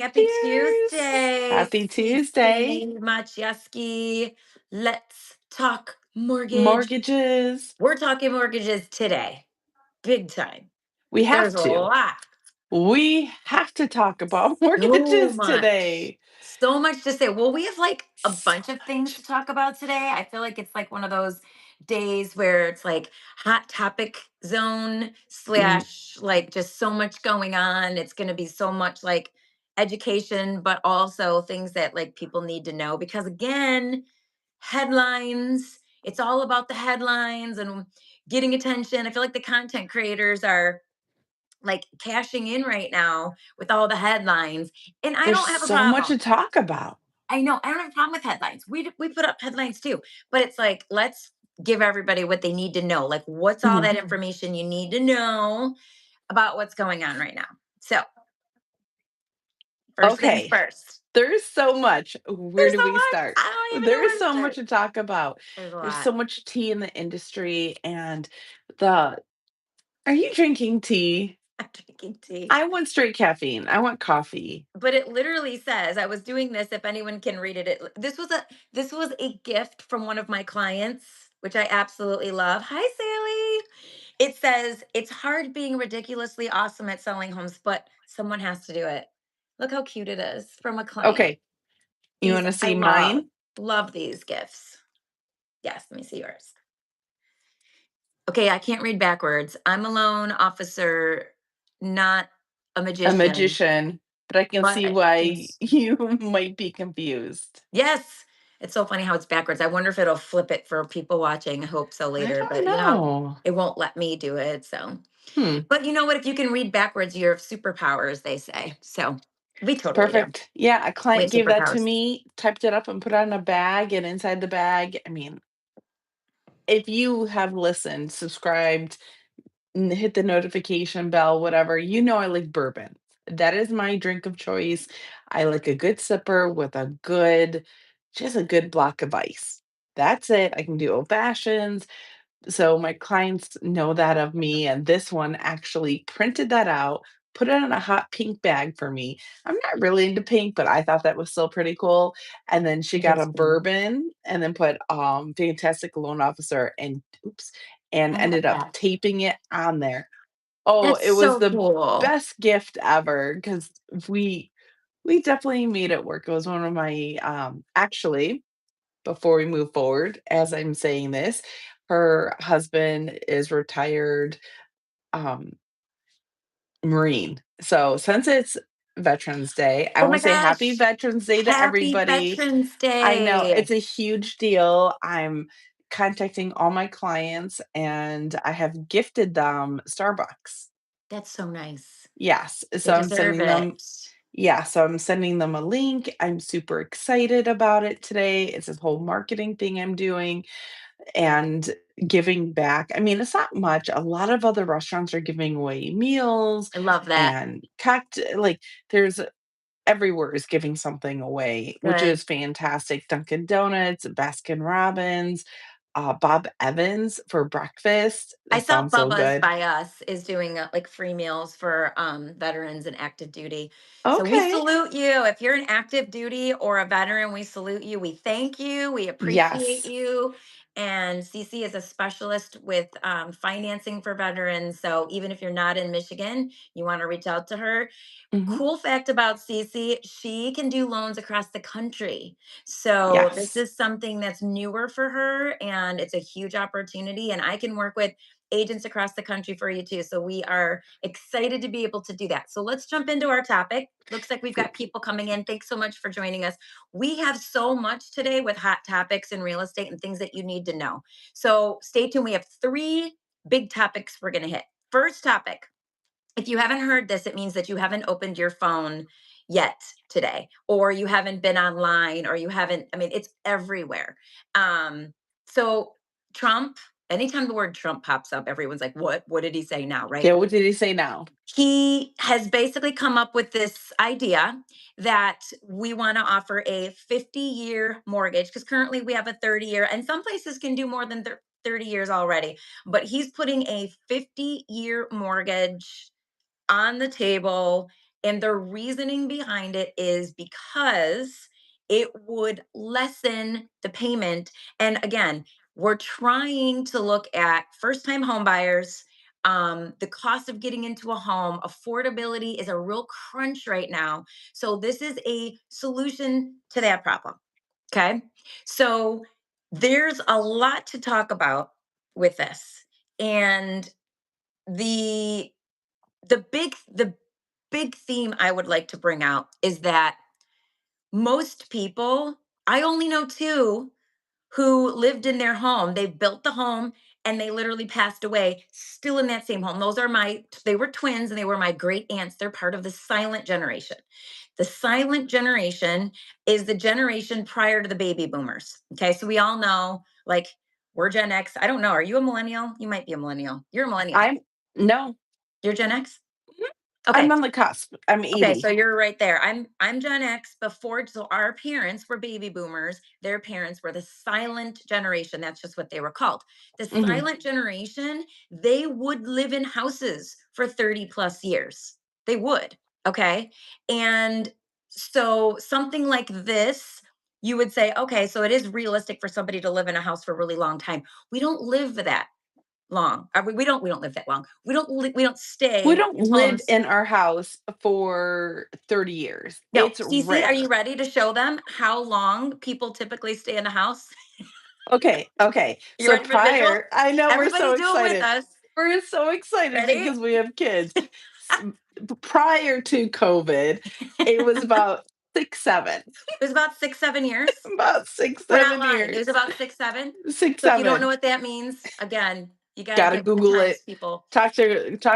Happy Cheers. Tuesday, Happy Tuesday. CC Maciejewski. Let's talk mortgage. Mortgages. We're talking mortgages today, big time. We have There's a to. lot, We have to talk about so mortgages much, today. so much to say. Well, we have like a So bunch of things much. to talk about today. I feel like it's like one of those days where it's like hot topic zone Mm, slash like just so much going on. It's going to be so much like education, but also things that like people need to know because again, headlines, it's all about the headlines and getting attention. I feel like the content creators are like cashing in right now with all the headlines. And I There's don't have a so much problem. to talk about. I know I don't have a problem with headlines. We put up headlines too, but it's like let's give everybody what they need to know. Like what's all Mhm. that information you need to know about what's going on right now. So first things Okay. first. There's so much. Where There's do so we much. start? I don't even know There's where to so much start. to talk about. There's a There's lot. so much tea in the industry and the are you drinking tea? I'm drinking tea. I want straight caffeine. I want coffee. But it literally says, I was doing this, if anyone can read it, this was a gift from one of my clients, which I absolutely love. Hi, Sally. It says, it's hard being ridiculously awesome at selling homes, but someone has to do it. Look how cute it is from a client. Okay. You These want to I see love. mine? Love these gifts. Yes, let me see yours. Okay, I can't read backwards. I'm a loan officer, not a A magician, magician, but I can but see I can why you might be confused. yes. It's so funny how it's backwards. I wonder if it'll flip it for people watching. I hope so I later, don't but you know how know. it won't let me do it. So, Hmm. but you know what? If you can read backwards, you have superpowers, they say. So we It's totally do. perfect. Yeah, a We client have gave that to superpowers. me, typed it up and put it in a bag, and inside the bag, I mean, if you have listened, subscribed, hit the notification bell, whatever, you know I like bourbon. That is my drink of choice. I like a good sipper with a good just a good block of ice. That's it. I can do old fashions. So my clients know that of me, and this one actually printed that out, put it in a hot pink bag for me. I'm not really into pink, but I thought that was still pretty cool. And then she It got a is fun. bourbon and then put fantastic loan officer and oops and I love ended up that. taping it on there. Oh, That's it was so the cool. best gift ever because we we definitely made it work. It was one of my actually before we move forward, as I'm saying this, her husband is retired um, Marine. So since it's Veterans Day, I Oh want my to say happy gosh. Veterans Day to Happy everybody. Veterans I know Day. it's a huge deal. I'm contacting all my clients and I have gifted them Starbucks. That's so nice. Yes. They So I'm deserve sending it. them yeah, so I'm sending them a link. I'm super excited about it today. It's this whole marketing thing I'm doing and giving back. I mean, it's not much. A lot of other restaurants are giving away meals I love that. and like there's everywhere is giving something away, which Good. is fantastic. Dunkin' Donuts, Baskin Robbins, Bob Evans for breakfast. I That saw sounds so Bubba's good. by Us is doing like free meals for veterans and active duty. So we Okay. salute you. If you're an active duty or a veteran, we salute you. We thank you. We appreciate Yes. you. And Cece is a specialist with financing for veterans. So even if you're not in Michigan, you want to reach out to her. Mhm. Cool fact about Cece, she can do loans across the country. So this Yes. is something that's newer for her and it's a huge opportunity. And I can work with agents across the country for you too. So we are excited to be able to do that. So let's jump into our topic. Looks like we've got people coming in. Thanks so much for joining us. We have so much today with hot topics in real estate and things that you need to know. So stay tuned. We have three big topics we're going to hit. First topic, if you haven't heard this, it means that you haven't opened your phone yet today, or you haven't been online, or you haven't, I mean, it's everywhere. So Trump, anytime the word Trump pops up, everyone's like, what did he say now? Right. Yeah, what did he say now? He has basically come up with this idea that we want to offer a 50-year mortgage because currently we have a 30-year, and some places can do more than 30 years already. But he's putting a 50-year mortgage on the table. And the reasoning behind it is because it would lessen the payment. And again, we're trying to look at first time home buyers. The cost of getting into a home, affordability is a real crunch right now. So, this is a solution to that problem. Okay. So, there's a lot to talk about with this. And the the big theme I would like to bring out is that most people, I only know two who lived in their home. They built the home and they literally passed away still in that same home. They were twins and they were my great aunts. They're part of the silent generation. The silent generation is the generation prior to the baby boomers. Okay. So we all know, like, we're Gen X. I don't know. Are you a millennial? You might be a millennial. You're a millennial. I'm no, You're Gen X? mhm, I'm Okay. on the cusp. I'm Okay, so 80. you're right there. I'm Gen X before, so our parents were baby boomers. Their parents were the silent generation. That's just what they were called. The Mhm. silent generation, they would live in houses for 30 plus years. They would. Okay. And so something like this, you would say, okay, so it is realistic for somebody to live in a house for a really long time. We don't live that long. We don't live that long. We don't We stay don't in live homes. in our house for 30 years. No, It's Cece, are you rare. ready to show them how long people typically stay in the house? Okay, okay. You So ready for the visual? prior I know we're so Everybody's do it with excited. us. We're so excited Ready? because we have kids. Prior to COVID, it was It about 6, 7. was about 6, 7 years. About 6, We're not 7 lying. It was years. about 6, 7. 6, So if you don't know 7. what that means, again, you got to Gotta get with the Google it. times, people. Talk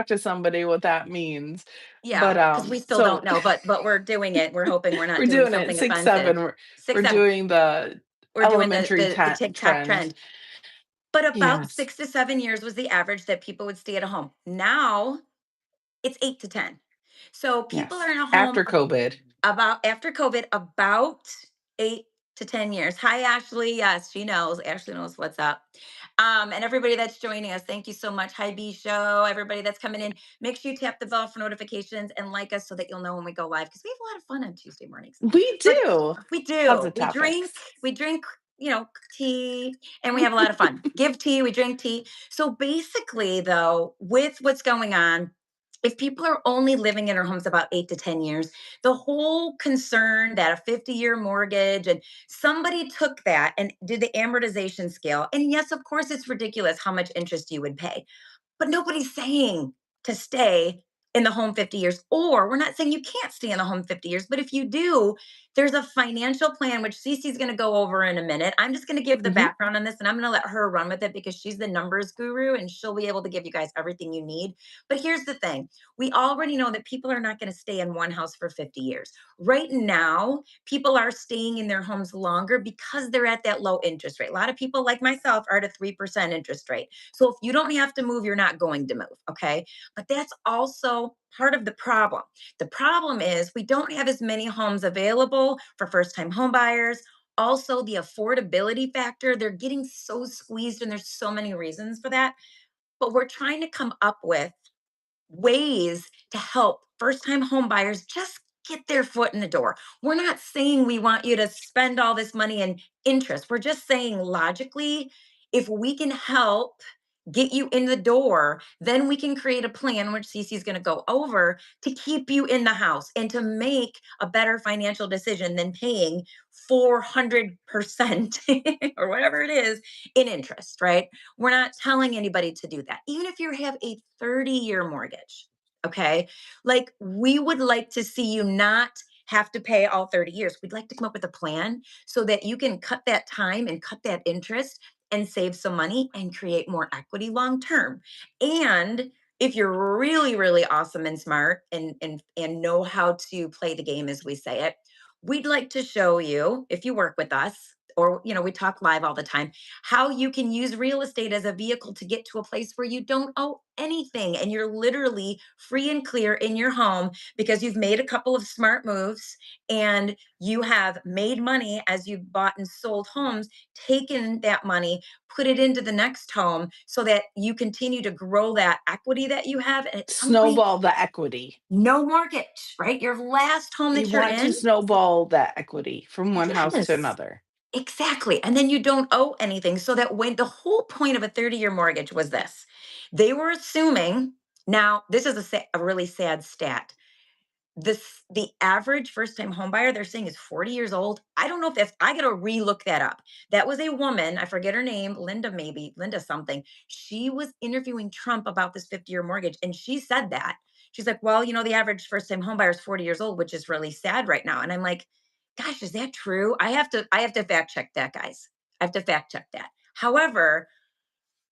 to somebody what that means. Yeah, But, because we still so don't know, but we're doing it. We're hoping we're not we're doing doing it something 6, offensive. 7. We're 6, we're 7. doing the We're doing the elementary the the TikTok trends. trend. But about Yes, 6 to 7 years was the average that people would stay at a home. Now it's 8 to 10. So people yes. are in a home After COVID. about after COVID, about 8 to 10 years. Hi, Ashley. Yes, she knows. Ashley knows what's up. And everybody that's joining us, thank you so much. Hi, B Show. Everybody that's coming in, make sure you tap the bell for notifications and like us so that you'll know when we go live because we have a lot of fun on Tuesday mornings. We But do. we Lots do. of We drink, topics. we drink, tea, and we have a lot of fun. Give tea, we drink tea. So basically, though, with what's going on, if people are only living in their homes about 8 to 10 years, the whole concern that a 50-year mortgage and somebody took that and did the amortization scale. And yes, of course, it's ridiculous how much interest you would pay. But nobody's saying to stay in the home 50 years, or we're not saying you can't stay in the home 50 years. But if you do, there's a financial plan, which Cece's going to go over in a minute. I'm just going to give the Mhm, background on this and I'm going to let her run with it because she's the numbers guru and she'll be able to give you guys everything you need. But here's the thing, we already know that people are not going to stay in one house for 50 years. Right now, people are staying in their homes longer because they're at that low interest rate. A lot of people, like myself, are at a 3% interest rate. So if you don't have to move, you're not going to move. Okay. But that's also part of the problem. The problem is we don't have as many homes available for first time home buyers. Also, the affordability factor, they're getting so squeezed, and there's so many reasons for that. But we're trying to come up with ways to help first time home buyers just get their foot in the door. We're not saying we want you to spend all this money in interest. We're just saying logically, if we can help get you in the door, then we can create a plan, which Cece is going to go over, to keep you in the house and to make a better financial decision than paying 400% or whatever it is in interest, right? We're not telling anybody to do that. Even if you have a 30-year mortgage, okay? Like, we would like to see you not have to pay all 30 years. We'd like to come up with a plan so that you can cut that time and cut that interest and save some money and create more equity long term. And if you're really, really awesome and smart and know how to play the game as we say it, we'd like to show you, if you work with us, or we talk live all the time, how you can use real estate as a vehicle to get to a place where you don't owe anything and you're literally free and clear in your home because you've made a couple of smart moves and you have made money as you've bought and sold homes, taken that money, put it into the next home so that you continue to grow that equity that you have. And at some point, Snowball the equity. no mortgage, right? Your last home You that you're want to in. snowball that equity from one house to Yes. another. Exactly. And then you don't owe anything. So that when the whole point of a 30-year mortgage was this, they were assuming, now this is a really sad stat. The average first time home buyer they're saying is 40 years old. I don't know if that's, I gotta re-look that up. That was a woman, I forget her name, Linda, maybe Linda something. She was interviewing Trump about this 50-year mortgage, and she said that. She's like, well, the average first time home buyer is 40 years old, which is really sad right now. And I'm like, gosh, is that true? I have to fact check that, guys. I have to fact check that. However,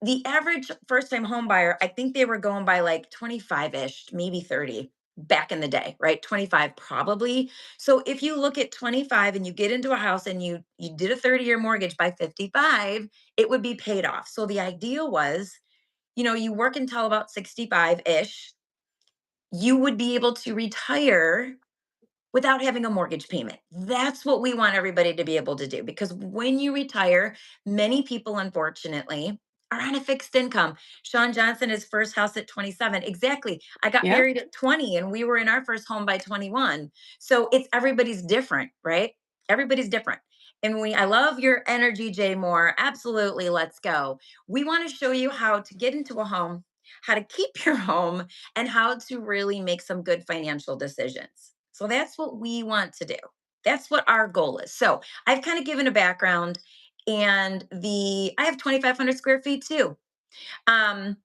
the average first time home buyer, I think they were going by like 25-ish, maybe 30 back in the day, right? 25 probably. So if you look at 25 and you get into a house and you did a 30-year mortgage by 55, it would be paid off. So the ideal was, you work until about 65-ish, you would be able to retire without having a mortgage payment. That's what we want everybody to be able to do because when you retire, many people, unfortunately, are on a fixed income. Sean Johnson, his first house at 27. Exactly. I got Yeah. married at 20 and we were in our first home by 21. So it's everybody's different, right? Everybody's different. And I love your energy, Jay Moore. Absolutely. Let's go. We want to show you how to get into a home, how to keep your home, and how to really make some good financial decisions. So that's what we want to do. That's what our goal is. So I've kind of given a background, and I have 2,500 square feet too. Um,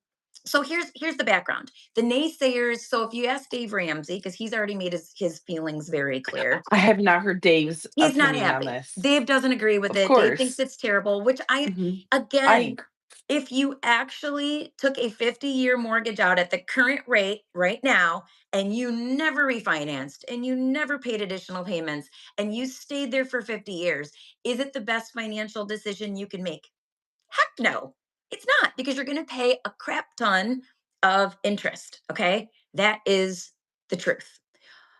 so here's the background. The naysayers. So if you ask Dave Ramsey, because he's already made his feelings very clear, I have not heard Dave's he's not opinion on happy. this. Dave doesn't agree with Of it. Dave thinks course. it's terrible, which Mhm. I again, ag if you actually took a 50-year mortgage out at the current rate right now, and you never refinanced and you never paid additional payments and you stayed there for 50 years, is it the best financial decision you can make? Heck no, it's not, because you're going to pay a crap ton of interest. Okay. That is the truth.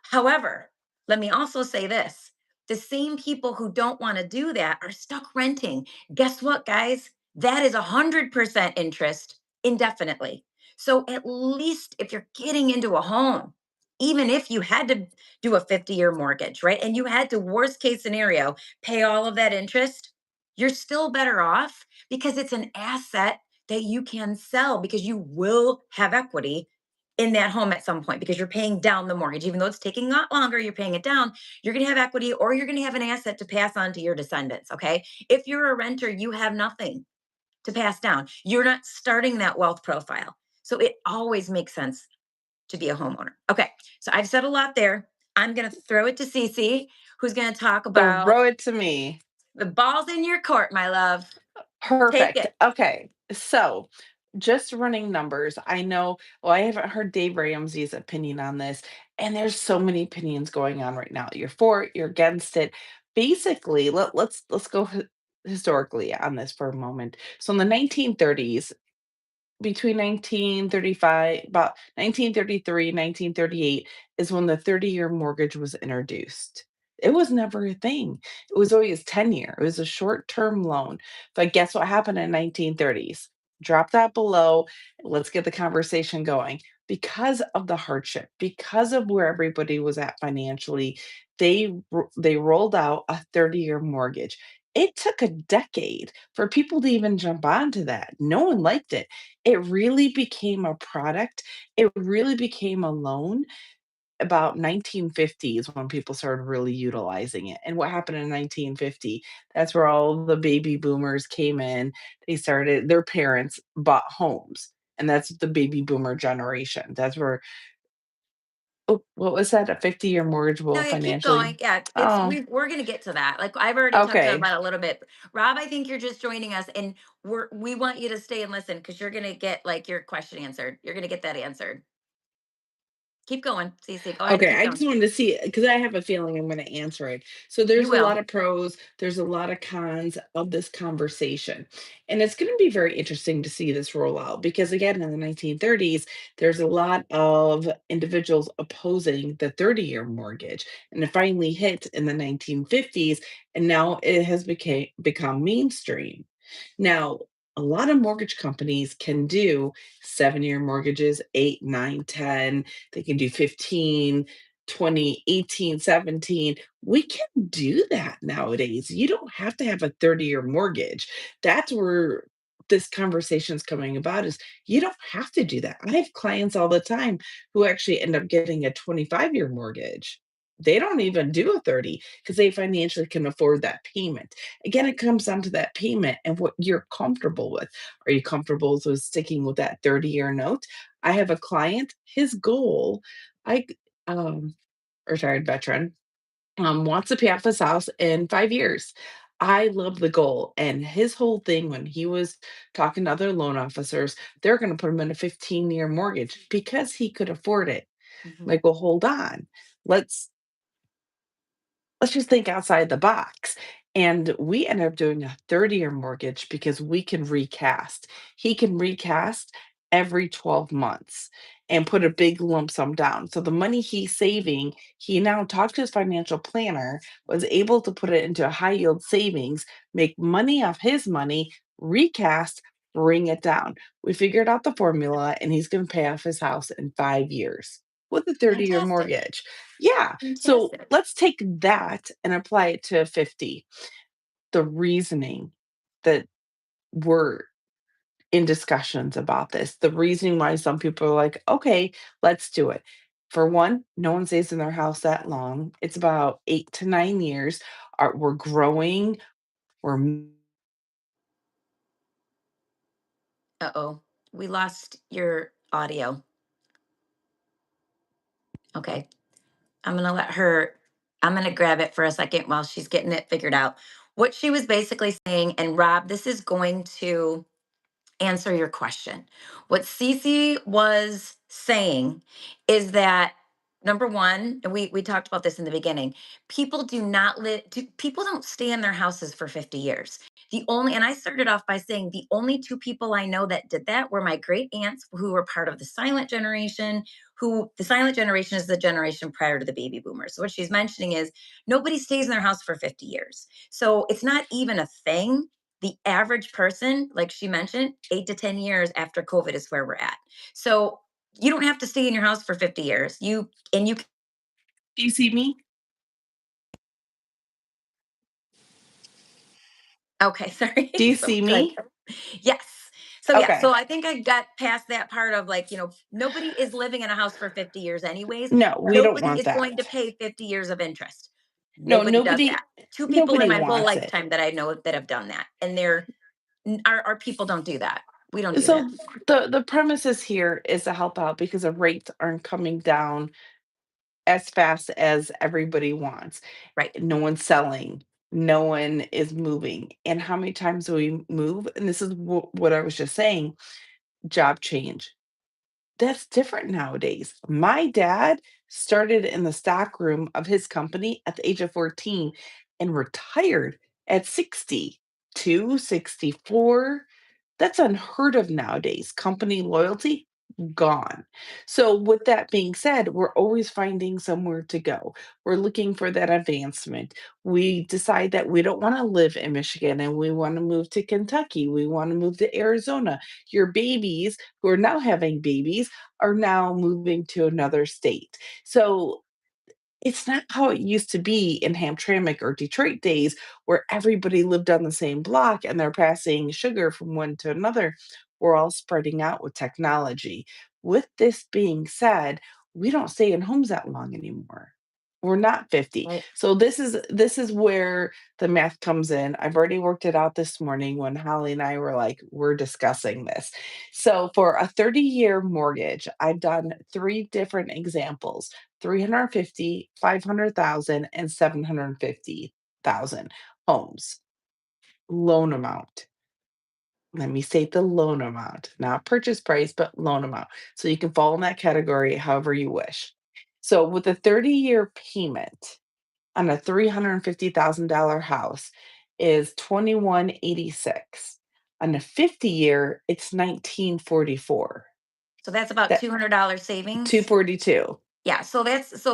However, let me also say this, the same people who don't want to do that are stuck renting. Guess what, guys? That is 100% interest indefinitely. So at least if you're getting into a home, even if you had to do a 50-year mortgage, right? And you had to, worst case scenario, pay all of that interest, you're still better off because it's an asset that you can sell because you will have equity in that home at some point because you're paying down the mortgage. Even though it's taking a lot longer, you're paying it down. You're going to have equity or you're going to have an asset to pass on to your descendants. Okay. If you're a renter, you have nothing to pass down. You're not starting that wealth profile. So it always makes sense to be a homeowner. Okay. So I've said a lot there. I'm going to throw it to Cece, who's going to talk about Throw it to me. the balls in your court, my love. Take Perfect. it. Okay. So, just running numbers. I know, well, I haven't heard Dave Ramsey's opinion on this, and there's so many opinions going on right now. You're for it, you're against it. Basically, let's go historically on this for a moment. So in the 1930s, between 1935, about 1933, 1938 is when the 30-year mortgage was introduced. It was never a thing. It was always 10-year. It was a short-term loan. But guess what happened in 1930s? Drop that below. Let's get the conversation going. Because of the hardship, because of where everybody was at financially, they rolled out a 30-year mortgage. It took a decade for people to even jump onto that. No one liked it. It really became a product. It really became a loan about 1950s when people started really utilizing it. And what happened in 1950? That's where all the baby boomers came in. Their parents bought homes. And that's the baby boomer generation. That's where, oh, what was that? A 50-year mortgage No, will yeah, keep going. financially. Yeah, Oh, we're gonna get to that. Like I've already touched on okay. about it a little bit. Rob, I think you're just joining us, and we want you to stay and listen because you're gonna get like your question answered. You're gonna get that answered. Keep going, Cece. Go ahead and Okay, keep I just going. wanted to see because I have a feeling I'm going to answer it. So You there's a lot will. of pros, there's a lot of cons of this conversation. And it's going to be very interesting to see this roll out because again in the 1930s there's a lot of individuals opposing the 30-year mortgage and it finally hit in the 1950s and now it has become mainstream. Now, a lot of mortgage companies can do 7-year mortgages, 8, 9, 10. They can do 15, 20, 18, 17. We can do that nowadays. You don't have to have a 30-year mortgage. That's where this conversation is coming about is you don't have to do that. I have clients all the time who actually end up getting a 25-year mortgage. They don't even do a 30 because they financially can afford that payment. Again, it comes down to that payment and what you're comfortable with. Are you comfortable with sticking with that 30-year note? I have a client, his goal, I um retired veteran, wants to pay off his house in 5 years. I love the goal. And his whole thing when he was talking to other loan officers, they're going to put him in a 15-year mortgage because he could afford it. Mhm. Like, well, hold on. Let's let's just think outside the box. And we ended up doing a 30-year mortgage because we can recast. He can recast every 12 months and put a big lump sum down. So the money he's saving, he now talked to his financial planner, was able to put it into a high yield savings, make money off his money, recast, bring it down. We figured out the formula and he's going to pay off his house in 5 years with a 30-year Fantastic. mortgage. Yeah, so Fantastic. let's take that and apply it to 50. The reasoning that we're in discussions about this, the reasoning why some people are like, okay, let's do it. For one, no one stays in their house that long. It's about 8 to 9 years. We're growing. We're Uh-oh. We lost your audio. Okay. I'm gonna let her, I'm gonna grab it for a second while she's getting it figured out. What she was basically saying, and Rob, this is going to answer your question. What Cece was saying is that number one, and we talked about this in the beginning, people do not live, people don't stay in their houses for 50 years. The only, and I started off by saying the only two people I know that did that were my great aunts who were part of the silent generation, who the silent generation is the generation prior to the baby boomers. So what she's mentioning is nobody stays in their house for 50 years. So it's not even a thing. The average person, like she mentioned, 8 to 10 years after COVID is where we're at. So you don't have to stay in your house for 50 years. You do you see me? okay, sorry. Do you So see good. me? Yes. So yeah, Okay. so I think I got past that part of like, nobody is living in a house for 50 years anyways. No, we don't Nobody want is going to that. pay 50 years of interest. No, Nobody does that. nobody Two people in nobody my whole wants it. lifetime that I know that have done that. And our people don't do that. We don't do that. So the premises here is to help out because the rates aren't coming down as fast as everybody wants. Right. No one's selling. No one is moving. And how many times do we move? And this is what I was just saying. Job change. That's different nowadays. My dad started in the stock room of his company at the age of 14 and retired at 62, 64. That's unheard of nowadays. Company loyalty gone. So, with that being said, we're always finding somewhere to go. We're looking for that advancement. We decide that we don't want to live in Michigan and we want to move to Kentucky. We want to move to Arizona. Your babies who are now having babies are now moving to another state. So, it's not how it used to be in Hamtramck or Detroit days where everybody lived on the same block and they're passing sugar from one to another. We're all spreading out with technology. With this being said, we don't stay in homes that long anymore. We're not 50. Right. So this is where the math comes in. I've already worked it out this morning when Holly and I were like, we're discussing this. So for a 30-year mortgage, I've done three different examples. 350, 500,000, and 750,000 homes. Loan amount. Let me state the loan amount, not purchase price, but loan amount. So you can fall in that category however you wish. So with a 30-year payment on a $350,000 house is 2186. On a 50-year, it's 1944. So that's about That $200 savings. 242. Yeah, so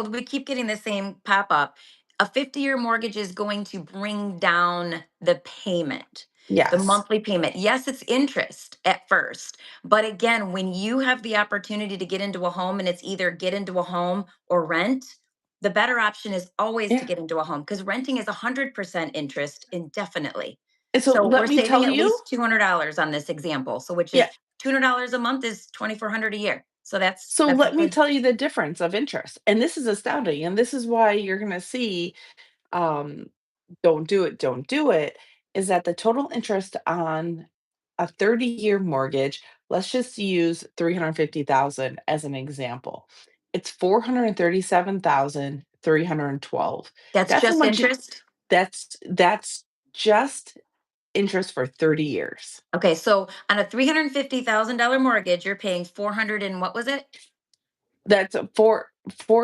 we keep getting the same pop up. A 50-year mortgage is going to bring down the payment, the Yes. monthly payment. Yes, it's interest at first, but again, when you have the opportunity to get into a home and it's either get into a home or rent, the better option is always to Yeah. get into a home because renting is 100% interest indefinitely. And so So we're let me saving tell at you, least $200 on this example. So which is yeah. $200 a month is 2,400 a year. So that's So that's a let me good. tell you the difference of interest. And this is astounding. And this is why you're going to see um, don't do it, don't do it, is that the total interest on a 30-year mortgage, let's just use 350,000 as an example. It's 437,312. That's That's how just much interest? that's just interest for 30 years. Okay, so on a $350,000 mortgage, you're paying 400 and what was it? That's a four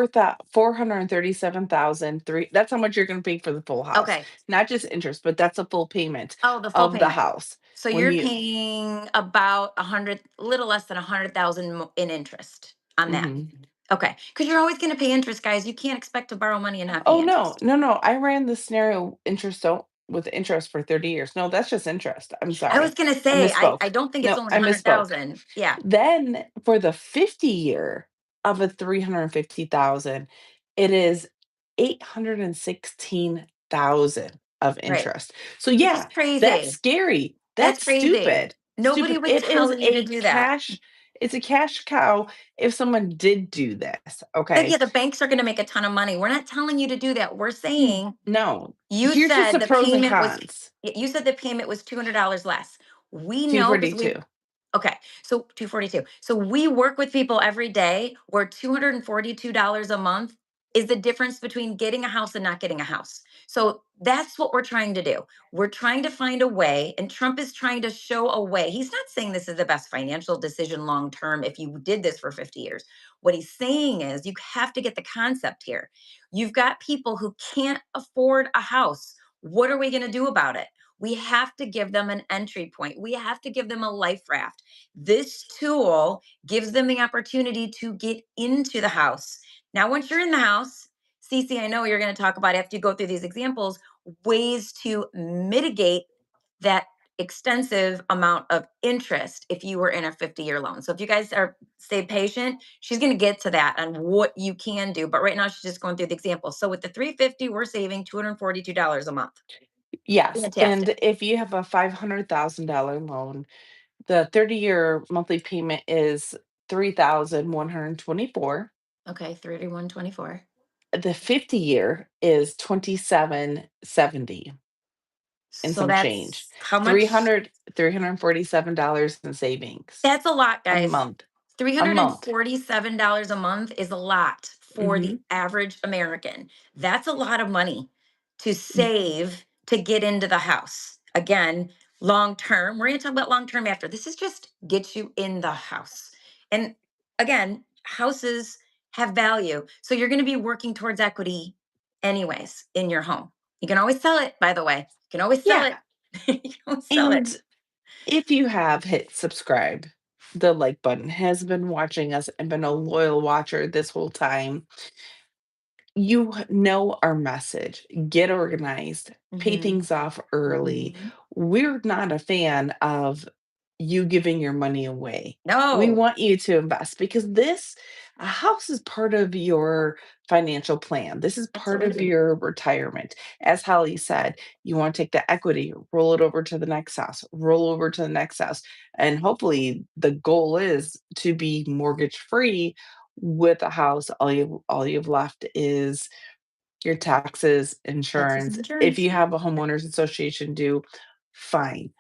thou 437,000 3. That's how much you're gonna pay for the full house, Okay. not just interest, but that's a full payment Oh, the full of the payment. house. So When you're you paying about 100, little less than 100,000 in interest on that. Mhm. Okay. Because you're always going to pay interest, guys. You can't expect to borrow money and not pay Oh, no, interest. no, no, I ran the scenario interest don't with interest for 30 years. No, that's just interest. I'm I was sorry. going to I say, I misspoke. don't think it's No, only I misspoke. 100,000. Yeah. Then for the 50-year of a 350,000, it is 816,000 of Right. interest. So Which is yeah, that's crazy. scary. That's That's crazy. stupid. Nobody Stupid. would It is tell you to a do that. cash it's a cash cow if someone did do this, Yeah, okay? the banks are going to make a ton of money. We're not telling you to do that. We're Mm, saying no. you Here's just said the the pros and payment was cons. you said the payment was $200 less. We know because 242. we okay, so 242. So we work with people every day where $242 a month is the difference between getting a house and not getting a house. So that's what we're trying to do. We're trying to find a way, and Trump is trying to show a way. He's not saying this is the best financial decision long term if you did this for 50 years. What he's saying is you have to get the concept here. You've got people who can't afford a house. What are we going to do about it? We have to give them an entry point. We have to give them a life raft. This tool gives them the opportunity to get into the house. Now, once you're in the house, Cece, I know you're going to talk about after you go through these examples, ways to mitigate that extensive amount of interest if you were in a 50-year loan. So if you guys are stay patient, she's going to get to that on what you can do. But right now she's just going through the example. So with the 350, we're saving $242 a month. Yes, Fantastic. and if you have a $500,000 loan, the 30-year monthly payment is 3,124. Okay, 3124. The 50-year is 2,770 and So some change. that's how much? 347 in savings That's a lot, a guys. month. A month. $347 a month is a lot for the Mhm. average American. That's a lot of money to Mm, save to get into the house. Again, long term, we're going to talk about long term after. This is just get you in the house. And again, houses have value. So you're going to be working towards equity anyways in your home. You can always sell it, by the way. You can always sell yeah, it. You can always sell it. and if you have hit subscribe, the like button, has been watching us and been a loyal watcher this whole time, you know our message. Get organized, pay Mhm. things off early. We're not a fan of you giving your money away. We No, want you to invest because this a house is part of your financial plan. This is part of absolutely. your retirement. As Holly said, you want to take the equity, roll it over to the next house, roll over to the next house. And hopefully the goal is to be mortgage free with a house. All you've left is your taxes, Taxes insurance. and If insurance. you have a homeowners association due, fine,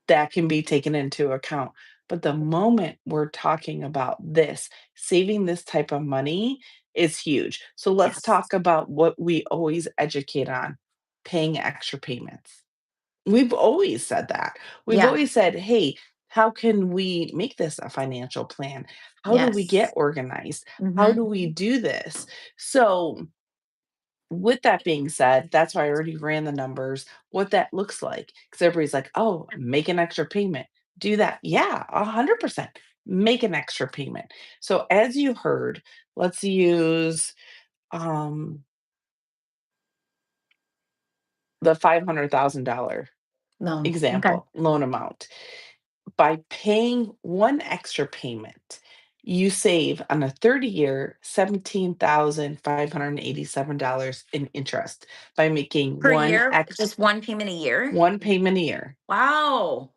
that can be taken into account. But the moment we're talking about this, saving this type of money is huge. So let's Yes. talk about what we always educate on, paying extra payments. We've always said that. We've Yeah. always said, hey, How can we make this a financial plan? How do we get Yes. organized? How Hmm. do we do this? So, with that being said, that's why I already ran the numbers, what that looks like. Because everybody's like, oh, make an extra payment. Do that. Yeah, 100%. Make an extra payment. So, as you heard, let's use um, the $500,000 Loan. Okay. example loan amount. By paying one extra payment, you save on a 30-year $17,587 in interest by making Per year, just one payment a year. one payment a year. Wow.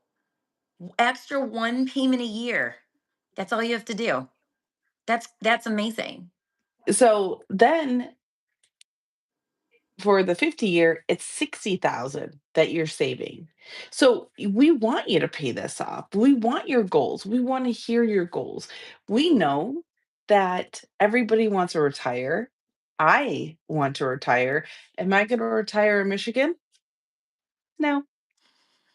Extra one payment a year. That's all you have to do. That's amazing. So then for the 50-year, it's 60,000 that you're saving. So we want you to pay this off. We want your goals. We want to hear your goals. We know that everybody wants to retire. I want to retire. Am I going to retire in Michigan? No.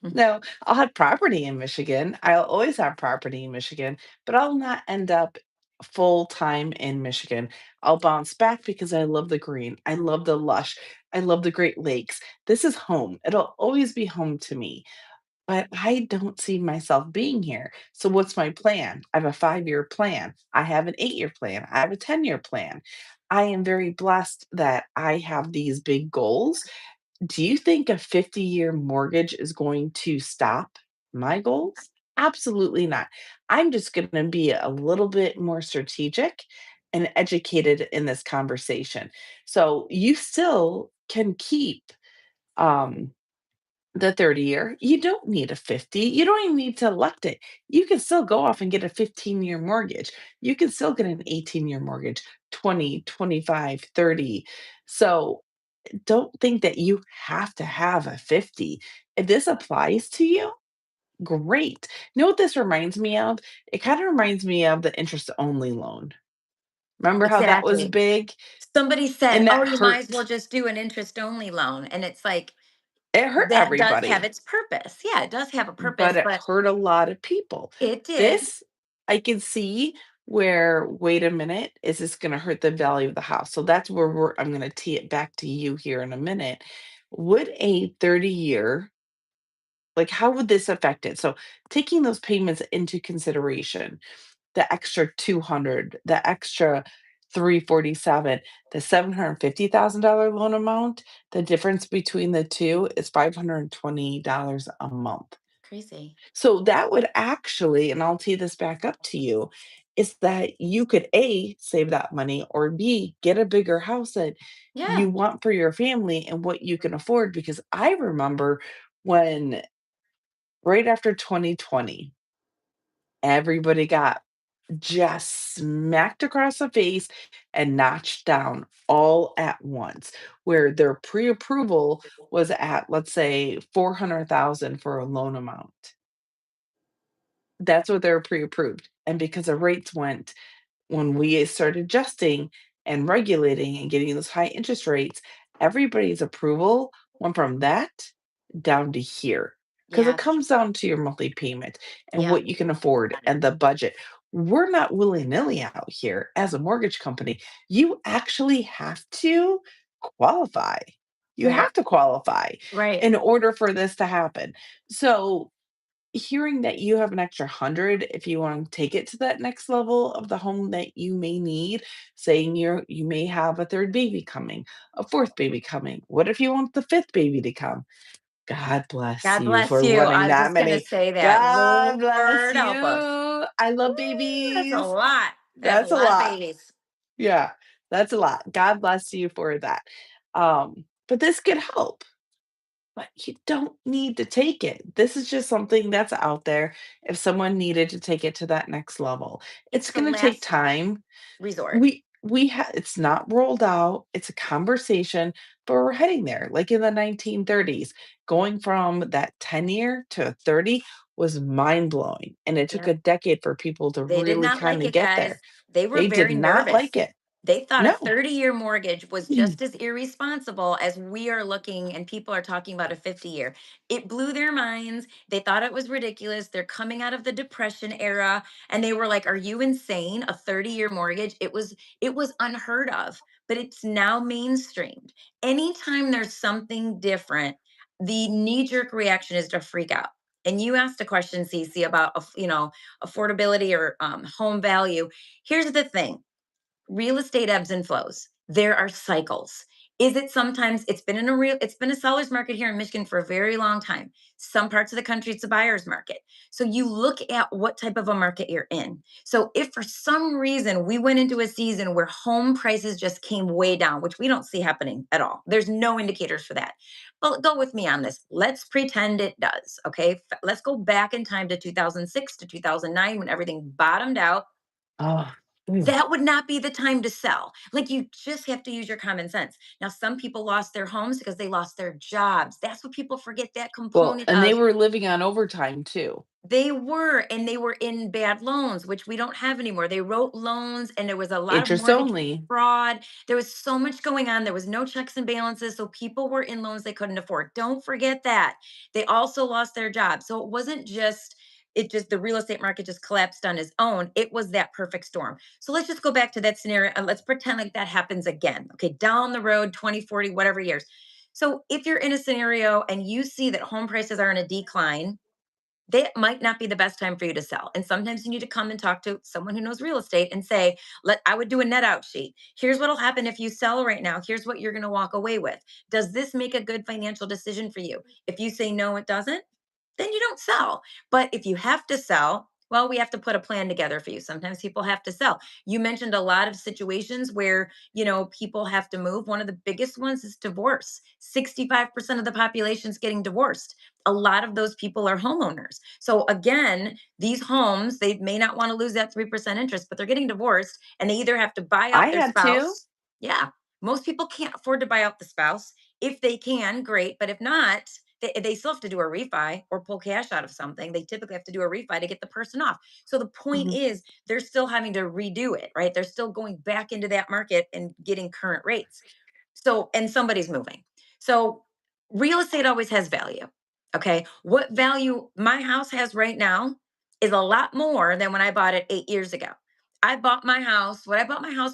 Mm. No, I'll have property in Michigan. I'll always have property in Michigan, but I'll not end up full time in Michigan. I'll bounce back because I love the green. I love the lush. I love the Great Lakes. This is home. It'll always be home to me, but I don't see myself being here. So, what's my plan? I have a 5-year plan. I have an 8-year plan. I have a 10-year plan. I am very blessed that I have these big goals. Do you think a 50-year mortgage is going to stop my goals? Absolutely not. I'm just going to be a little bit more strategic and educated in this conversation. So you still can keep um, the 30-year. You don't need a 50. You don't even need to elect it. You can still go off and get a 15-year mortgage. You can still get an 18-year mortgage, 20, 25, 30. So don't think that you have to have a 50. If this applies to you, great. You know what this reminds me of? It kind of reminds me of the interest only loan. Remember how that was Exactly. big Somebody said, and "Oh, that you might as well hurt? just do an interest only loan." And it's like It hurt that does have everybody, its purpose. Yeah, it does have a but purpose, it but hurt a lot of people. it did. This, I can see where, wait a minute, is this going to hurt the value of the house? So that's where I'm going to tee it back to you here in a minute. Would a 30-year, like, how would this affect it? So, taking those payments into consideration, the extra 200, the extra 347, the $750,000 loan amount, the difference between the two is $520 a month. Crazy. So that would actually, and I'll tee this back up to you, is that you could A, save that money, or B, get a bigger house that Yeah. you want for your family and what you can afford. Because I remember when right after 2020, everybody got just smacked across the face and notched down all at once, where their pre-approval was at, let's say, 400,000 for a loan amount. That's what they're pre-approved. And because the rates went when we started adjusting and regulating and getting those high interest rates, everybody's approval went from that down to here. Because it Yeah. comes down to your monthly payment and Yeah. what you can afford and the budget. We're not willy nilly out here as a mortgage company. You actually have to qualify. You Right. have to qualify Right. in order for this to happen. So, hearing that you have an extra 100 if you want to take it to that next level of the home that you may need, saying you may have a third baby coming, a fourth baby coming. What if you want the fifth baby to come? God bless God you bless for you. I wanting was that just gonna many. say that. God bless Lord you. help us. I love Ooh, that's a babies. lot. That's a That's a lot of lot. babies. Yeah, that's a lot. God bless you for that. But this could help, but you don't need to take it. This is just something that's out there if someone needed to take it to that next level. It's It's the gonna take last time. resort. We it's not rolled out, it's a conversation, but we're heading there. Like in the 1930s, going from that 10-year to a 30 was mind-blowing, and it took Yeah. a decade for people to They did really not like kinda it, get there. guys. They were They did very not like nervous. it. They thought a No. 30-year mortgage was Mm. just as irresponsible as we are looking and people are talking about a 50-year. It blew their minds. They thought it was ridiculous. They're coming out of the depression era and they were like, "Are you insane? A 30-year mortgage?" It was unheard of, but it's now mainstreamed. Anytime there's something different, the knee-jerk reaction is to freak out. And you asked a question, Cece, about affordability or home value. Here's the thing: real estate ebbs and flows. There are cycles. Is it sometimes it's been a seller's market here in Michigan for a very long time. Some parts of the country it's a buyer's market. So you look at what type of a market you're in. So if for some reason we went into a season where home prices just came way down, which we don't see happening at all. There's no indicators for that. Well, go with me on this. Let's pretend it does, okay? Let's go back in time to 2006 to 2009 when everything bottomed out. Oh, mm. That would not be the time to sell. Like, you just have to use your common sense. Now, some people lost their homes because they lost their jobs. That's what people forget, that Well, component and they of. were living on overtime too. They were in bad loans, which we don't have anymore. They wrote loans and there was a lot of Interest mortgage only. fraud. There was so much going on. There was no checks and balances. So people were in loans they couldn't afford. Don't forget that. They also lost their jobs. So it wasn't just, the real estate market just collapsed on its own. It was that perfect storm. So let's just go back to that scenario and let's pretend like that happens again. Okay, down the road, 20, 40, whatever years. So if you're in a scenario and you see that home prices are in a decline, that might not be the best time for you to sell. And sometimes you need to come and talk to someone who knows real estate and say, I would do a net out sheet. Here's what'll happen if you sell right now. Here's what you're going to walk away with. Does this make a good financial decision for you? If you say no, it doesn't, then you don't sell. But if you have to sell, well, we have to put a plan together for you. Sometimes people have to sell. You mentioned a lot of situations where, people have to move. One of the biggest ones is divorce. 65% of the population is getting divorced. A lot of those people are homeowners. So again, these homes, they may not want to lose that 3% interest, but they're getting divorced and they either have to buy I out their had to. spouse. Yeah. Most people can't afford to buy out the spouse. If they can, great. But if not, they still have to do a refi or pull cash out of something. They typically have to do a refi to get the person off. So the point Mhm. is, they're still having to redo it, right? They're still going back into that market and getting current rates. So, and somebody's moving. So, real estate always has value. Okay. What value my house has right now is a lot more than when I bought it 8 years ago. What I bought my house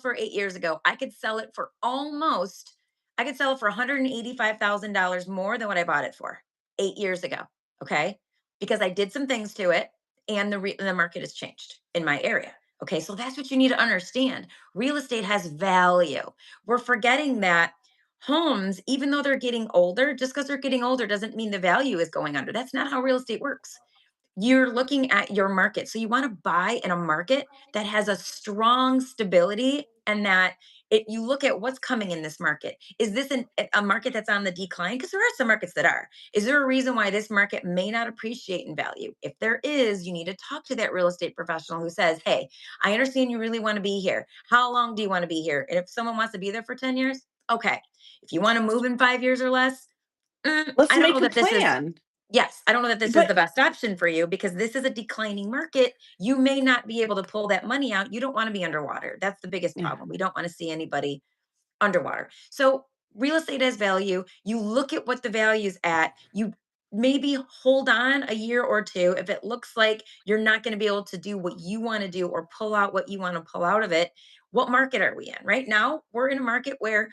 for 8 years ago, I could sell it for $185,000 more than what I bought it for 8 years ago. Okay. Because I did some things to it and the market has changed in my area. Okay. So that's what you need to understand. Real estate has value. We're forgetting that homes, even though they're getting older, just because they're getting older doesn't mean the value is going under. That's not how real estate works. You're looking at your market. So you want to buy in a market that has a strong stability and that you look at what's coming in this market. Is this a market that's on the decline? Because there are some markets that are. Is there a reason why this market may not appreciate in value? If there is, you need to talk to that real estate professional who says, "Hey, I understand you really want to be here. How long do you want to be here?" And if someone wants to be there for 10 years, okay. If you want to move in 5 years or less, Let's I don't know make a that this is. plan. Yes, I don't know that this is But the best option for you because this is a declining market. You may not be able to pull that money out. You don't want to be underwater. That's the biggest yeah, problem. We don't want to see anybody underwater. So real estate has value. You look at what the value's at. You maybe hold on a year or two if it looks like you're not going to be able to do what you want to do or pull out what you want to pull out of it. What market are we in? Right now, we're in a market where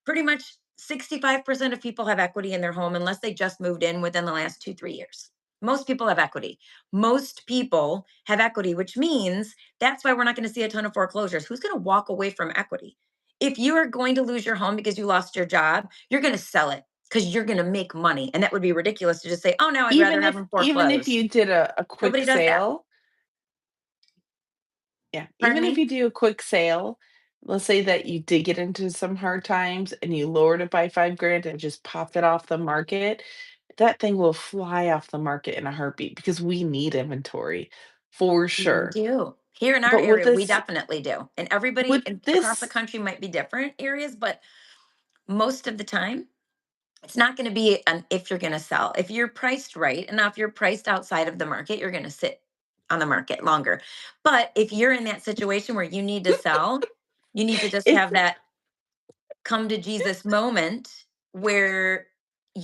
pretty much 65% of people have equity in their home unless they just moved in within the last 2, 3 years. Most people have equity. Most people have equity, which means that's why we're not going to see a ton of foreclosures. Who's going to walk away from equity? If you are going to lose your home because you lost your job, you're going to sell it because you're going to make money. And that would be ridiculous to just say, "Oh, no, I'd rather have them even if foreclosed." you did a quick Nobody does that. sale, yeah, Pardon even if me? you do a quick sale, let's say that you did get into some hard times and you lowered it by 5 grand and just popped it off the market, that thing will fly off the market in a heartbeat because we need inventory for We sure. do. Here in our But area, we definitely do. And everybody with across the this, country might be different areas, but most of the time, it's not going to be an if you're going to sell. If you're priced right, and now if you're priced outside of the market, you're going to sit on the market longer. But if you're in that situation where you need to sell, You need to just It's have that come to Jesus moment where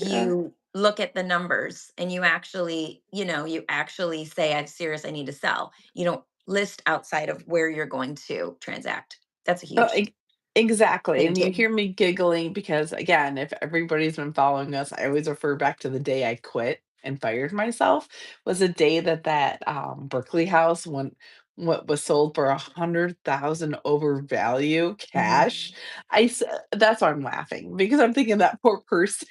uh, you look at the numbers and you actually, you actually say, I'm serious, I need to sell. You don't list outside of where you're going to transact. That's a oh, huge exactly, thing and you too. hear me giggling because, again, if everybody's been following us, I always refer back to the day I quit and fired myself, was the day Berkeley house went what was sold for 100,000 over value cash. Mhm. I s That's why I'm laughing because I'm thinking that poor person,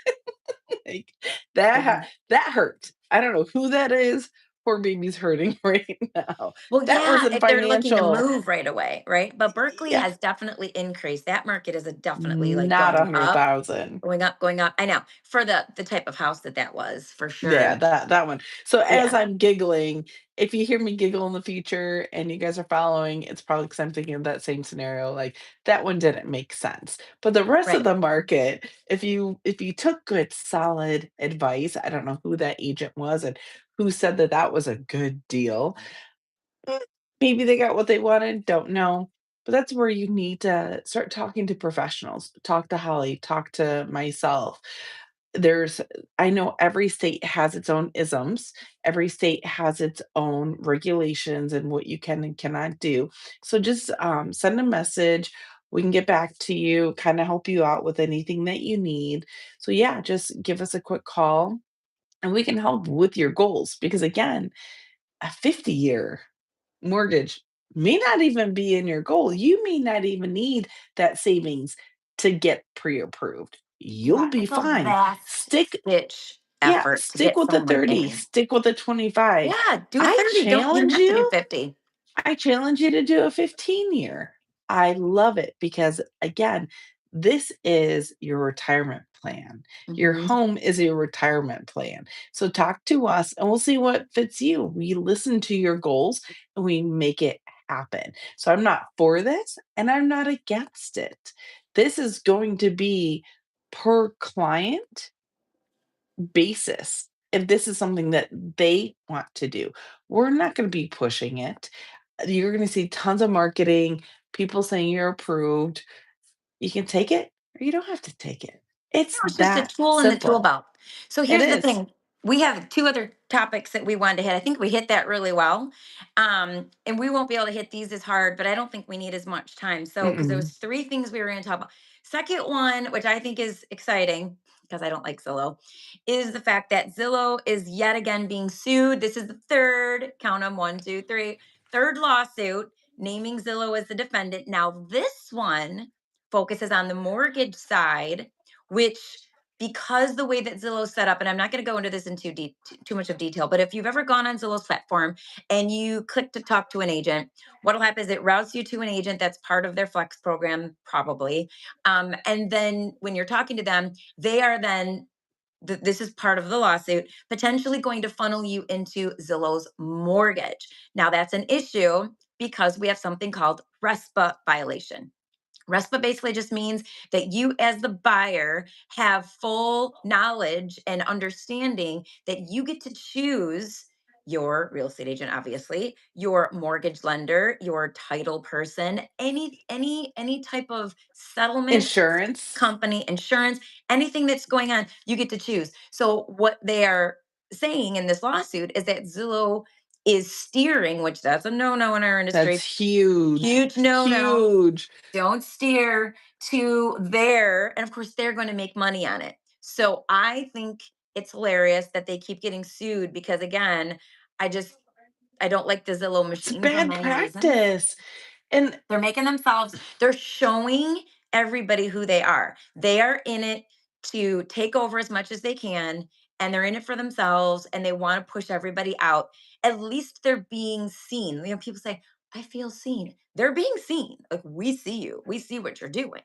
like, Yeah. that hurt. I don't know who that is. Poor baby's hurting right now. Well, That yeah, wasn't if they're looking to financial. move right away, right? But Berkeley Yeah, has definitely increased. That market is a definitely like not going up, 100,000. going up, going up. I know for the type of house that was for Yeah, sure. that one. So as Yeah, I'm giggling, if you hear me giggle in the future and you guys are following, it's probably because 'cause I'm thinking of that same scenario, like, that one didn't make sense. But the rest of right. the market, if you took good solid advice, I don't know who that agent was and who said that that was a good deal. Mm, Maybe they got what they wanted, don't know. But that's where you need to start talking to professionals. Talk to Holly, talk to myself. There's I know every state has its own isms. Every state has its own regulations and what you can and cannot do. So just send a message. We can get back to you, kind of help you out with anything that you need. So yeah, just give us a quick call and we can help with your goals because again, a 50-year mortgage may not even be in your goal. You may not even need that savings to get pre-approved. You'll Yeah, be it's a fine. vast Stick ditch Yeah, effort to stick get with the someone 30, in. stick with the 25. Yeah, do a I 30. Don't you don't challenge have to do you 50. I challenge you to do a 15-year. I love it because, again, this is your retirement plan. Your Mhm. home is your retirement plan. So talk to us and we'll see what fits you. We listen to your goals and we make it happen. So I'm not for this and I'm not against it. This is going to be per client basis if this is something that they want to do. We're not going to be pushing it. You're going to see tons of marketing, people saying you're approved. You can take it or you don't have to take it. No, It's it's just a that tool in the tool simple. belt. So It here's the is. thing. We have two other topics that we wanted to hit. I think we hit that really well. And we won't be able to hit these as hard, but I don't think we need as much time. So, because there was Mm-mm. three things we were going to talk about. Second one, which I think is exciting because I don't like Zillow, is the fact that Zillow is yet again being sued. This is the third, count them, one, two, three, third lawsuit naming Zillow as the defendant. Now, this one focuses on the mortgage side, which, because the way that Zillow's set up, and I'm not going to go into this in too much of detail, but if you've ever gone on Zillow's platform and you click to talk to an agent, what'll happen is it routes you to an agent that's part of their Flex program, probably. And then when you're talking to them, they are then this is part of the lawsuit, potentially going to funnel you into Zillow's mortgage. Now, that's an issue because we have something called RESPA violation. RESPA basically just means that you, as the buyer, have full knowledge and understanding that you get to choose your real estate agent, obviously, your mortgage lender, your title person, any type of settlement Insurance. company, insurance, anything that's going on, you get to choose. So what they are saying in this lawsuit is that Zillow is steering, which that's a no-no in our That's industry. huge. Huge no-no. Huge. Don't steer to there, and of course they're going to make money on it. So I think it's hilarious that they keep getting sued because, again, i just I don't like the Zillow It's machine for bad many reasons. practice. And They're making themselves, they're showing everybody who they are. They are in it to take over as much as they can, and they're in it for themselves, and they want to push everybody out. At least they're being seen. People say, I feel seen. They're being seen. Like, we see you, we see what you're doing.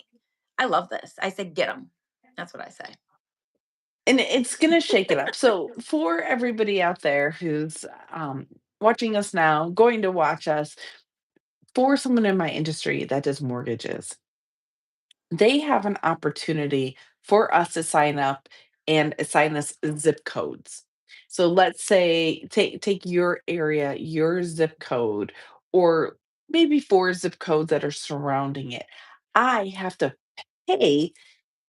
I love this. I say, get them. That's what I say. it's gonna shake it up. So for everybody out there who's watching us now, going to watch us, for someone in my industry that does mortgages, they have an opportunity for us to sign up and assign us zip codes. So let's say take your area, your zip code, or maybe 4 zip codes that are surrounding it. I have to pay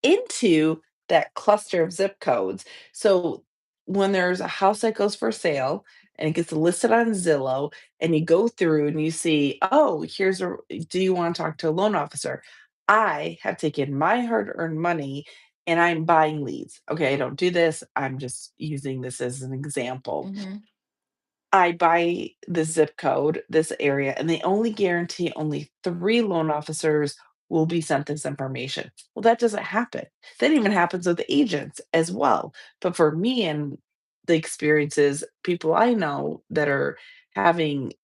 into that cluster of zip codes. So when there's a house that goes for sale and it gets listed on Zillow and you go through and you see, oh, do you want to talk to a loan officer? I have taken my hard earned money and I'm buying leads. Okay, I don't do this. I'm just using this as an example. Hmm. I buy the zip code, this area, and they only guarantee only 3 loan officers will be sent this information. Well, that doesn't happen. That even happens with agents as well. But for me and the experiences, people I know that are having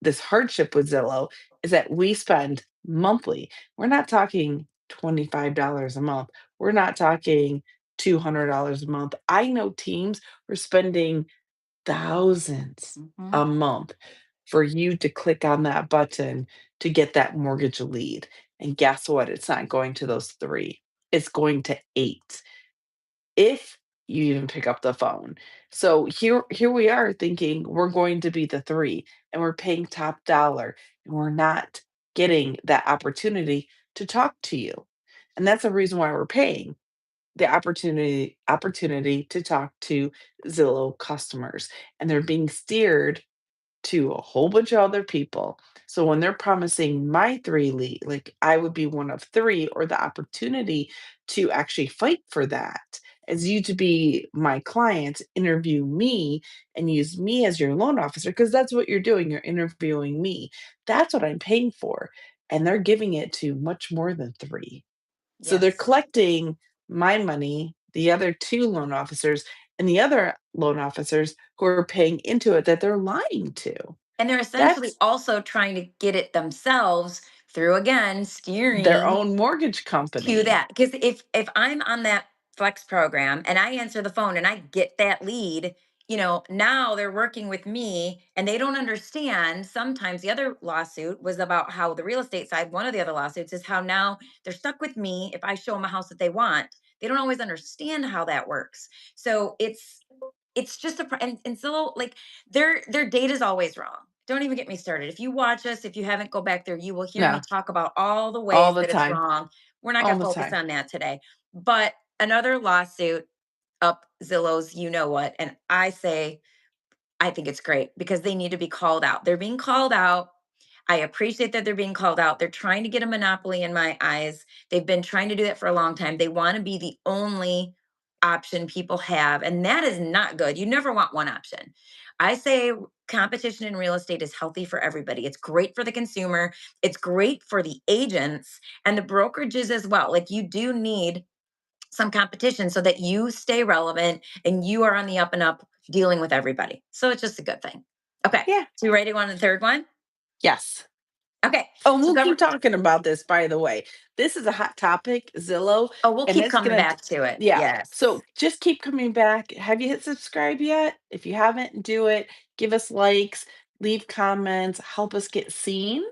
this hardship with Zillow is that we spend monthly. We're not talking $25 a month. We're not talking $200 a month. I know teams were spending thousands Hmm. a month for you to click on that button to get that mortgage lead. And guess what? It's not going to those 3. It's going to 8 if you even pick up the phone. So here we are thinking we're going to be the 3 and we're paying top dollar and we're not getting that opportunity to talk to you. And that's the reason why we're paying the opportunity to talk to Zillow customers, and they're being steered to a whole bunch of other people. So when they're promising my 3 lead, like I would be one of 3 or the opportunity to actually fight for that as you to be my client, interview me and use me as your loan officer because that's what you're doing. You're interviewing me. That's what I'm paying for. And they're giving it to much more than 3. So they're Yes. collecting my money, the other 2 loan officers, and the other loan officers who are paying into it that they're lying to. And they're essentially That's also trying to get it themselves through, again, their steering own mortgage to company. that. Because if I'm on that flex program and I answer the phone and I get that lead, now they're working with me and they don't understand. Sometimes the other lawsuit was about how the real estate side, one of the other lawsuits is how now they're stuck with me if I show them a house that they want. They don't always understand how that works. So it's just and so like their data is always wrong. Don't even get me started. If you watch us, if you haven't go back there, you will hear me Yeah, talk about all the all ways the that it's time, wrong. We're not all going to the focus time. on that today. But another lawsuit up Zillow's, you know what? And I say I think it's great because they need to be called out. They're being called out. I appreciate that they're being called out. They're trying to get a monopoly in my eyes. They've been trying to do that for a long time. They want to be the only option people have, and that is not good. You never want one option. I say competition in real estate is healthy for everybody. It's great for the consumer, it's great for the agents and the brokerages as well. Like you do need some competition so that you stay relevant and you are on the up and up dealing with everybody. So it's just a good thing. Okay. Yeah, So you ready to go on to the third one? yes. Okay. Oh, So we'll keep talking about this, by the way. This is a hot topic, Zillow, we'll and keep it's coming gonna back to it. yeah. Yes. So just keep coming back. Have you hit subscribe yet? If you haven't, do it. Give us likes, leave comments, help us get seen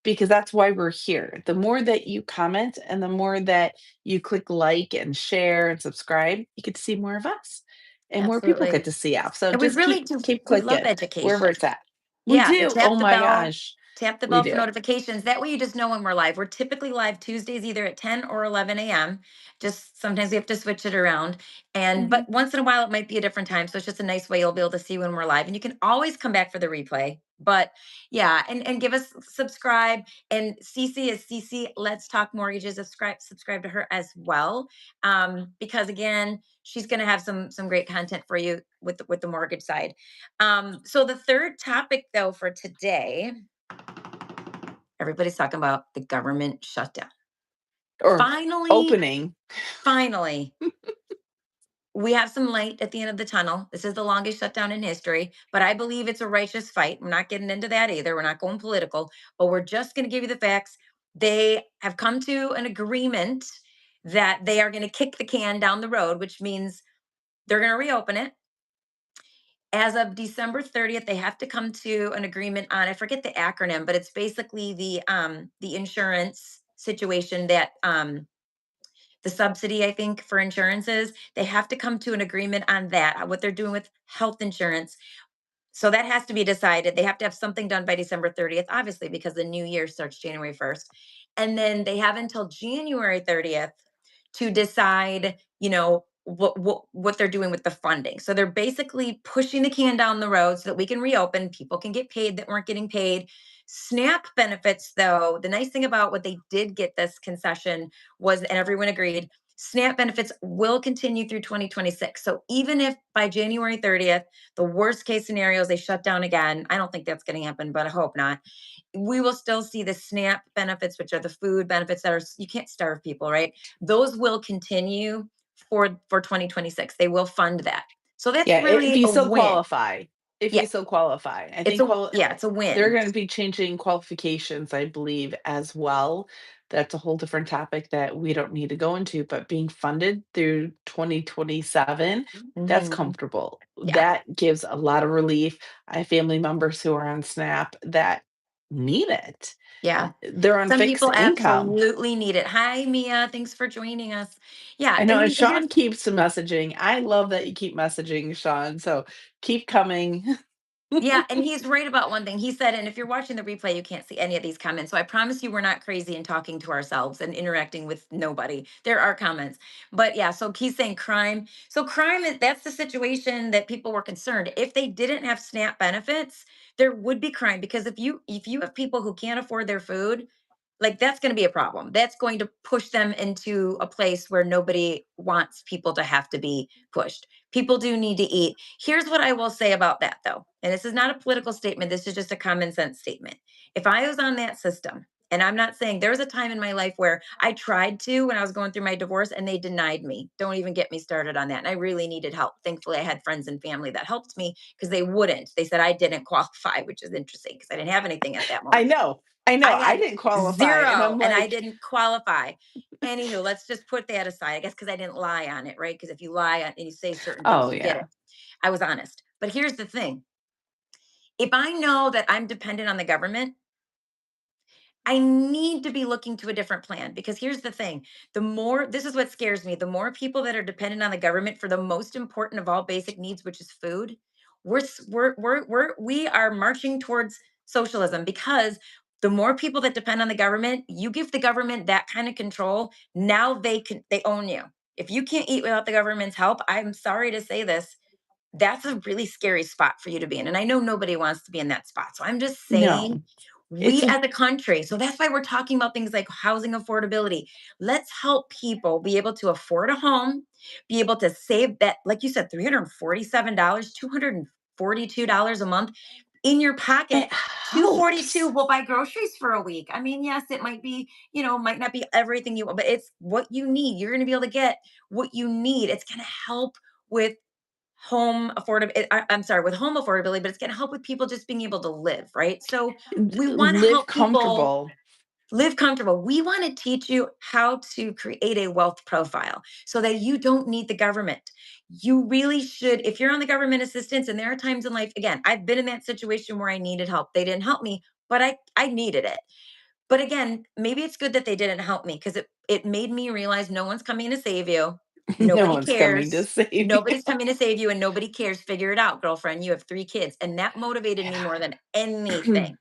because that's why we're here. The more that you comment and the more that you click like and share and subscribe, you get to see more of us and more people get Absolutely. to see us. So And we just really keep do. keep We love clicking wherever education. it's at. We Yeah, and do. Oh my gosh. tap the We bell for do. notifications. That way you just know when we're live. We're typically live Tuesdays either at 10 or 11 a.m. Just sometimes we have to switch it around. And Mhm. but once in a while it might be a different time. So it's just a nice way you'll be able to see when we're live. And you can always come back for the replay. But yeah, and give us subscribe. And Cece is Cece. Let's talk mortgages. Subscribe to her as well. Because again, she's gonna have some great content for you with with the mortgage side. So the third topic, though, for today, everybody's talking about the government shutdown. Or Finally, opening. finally, we have some light at the end of the tunnel. This is the longest shutdown in history, but I believe it's a righteous fight. We're not getting into that either. We're not going political, but we're just going to give you the facts. They have come to an agreement that they are going to kick the can down the road, which means they're going to reopen it as of December 30th. They have to come to an agreement on, I forget the acronym, but it's basically the insurance situation that the subsidy, I think, for insurances. They have to come to an agreement on that, what they're doing with health insurance. So that has to be decided. They have to have something done by December 30th, obviously, because the new year starts January 1st. And then they have until January 30th to decide, what they're doing with the funding. So they're basically pushing the can down the road so that we can reopen, people can get paid that weren't getting paid. SNAP benefits, though, the nice thing about what they did get this concession was, and everyone agreed, SNAP benefits will continue through 2026. So even if by January 30th, the worst case scenario is they shut down again, I don't think that's going to happen, but I hope not. We will still see the SNAP benefits, which are the food benefits that are, you can't starve people, right? Those will continue for 2026. They will fund that. So that's Yeah, if really you a still win. qualify. If Yeah, you still qualify. I think yeah, it's a they're win. gonna be changing qualifications, I believe, as well. That's a whole different topic that we don't need to go into, but being funded through 2027, that's Mhm. comfortable. Yeah. That gives a lot of relief. I have family members who are on SNAP that need it. Yeah. They're on Some fixed people income. absolutely need it. Hi, Mia. Thanks for joining us. Yeah. I know, And and here's Sean keeps messaging. I love that you keep messaging, Sean, so keep coming. Yeah, and he's right about one thing. He said, and if you're watching the replay, you can't see any of these comments. So I promise you, we're not crazy and talking to ourselves and interacting with nobody. There are comments, but yeah. So he's saying crime. So crime is, that's the situation that people were concerned. If they didn't have SNAP benefits, there would be crime, because if you have people who can't afford their food, like that's going to be a problem. That's going to push them into a place where nobody wants people to have to be pushed. People do need to eat. Here's what I will say about that, though. And this is not a political statement, this is just a common sense statement. If I was on that system, and I'm not saying, there was a time in my life where I tried to when I was going through my divorce and they denied me. Don't even get me started on that. And I really needed help. Thankfully, I had friends and family that helped me because they wouldn't. They said I didn't qualify, which is interesting because I didn't have anything at that I moment. know, I know, I I had didn't qualify, and 0 I'm and I like, didn't qualify. Anywho, let's just put that aside, I guess, because I didn't lie on it, right? Because if you lie on and you say certain things, "Oh, you get yeah." it. I was honest. But here's the thing. If I know that I'm dependent on the government, I need to be looking to a different plan, because here's the thing. The more, this is what scares me, the more people that are dependent on the government for the most important of all basic needs, which is food, we are marching towards socialism, because the more people that depend on the government, you give the government that kind of control, now they own you. If you can't eat without the government's help, I'm sorry to say this, that's a really scary spot for you to be in. And I know nobody wants to be in that spot. So I'm just saying, No, it's we a as a country, so that's why we're talking about things like housing affordability. Let's help people be able to afford a home, be able to save that, like you said, $347, $242 a month in your pocket. it 242 helps. will buy groceries for a week. I mean, yes, it might be, might not be everything you want, but it's what you need. You're going to be able to get what you need. It's going to help with I'm sorry, with home affordability, but it's going to help with people just being able to live, right? So D we want to Live help people comfortable. live comfortable. We want to teach you how to create a wealth profile so that you don't need the government. You really should, if you're on the government assistance, and there are times in life, again, I've been in that situation where I needed help. They didn't help me, but I needed it. But again, maybe it's good that they didn't help me, because it made me realize no one's coming to save you. No Nobody one's coming to cares. save you. Nobody's coming to save you, and nobody cares. Figure it out, girlfriend. You have 3 kids. And that motivated me more than Yeah. anything.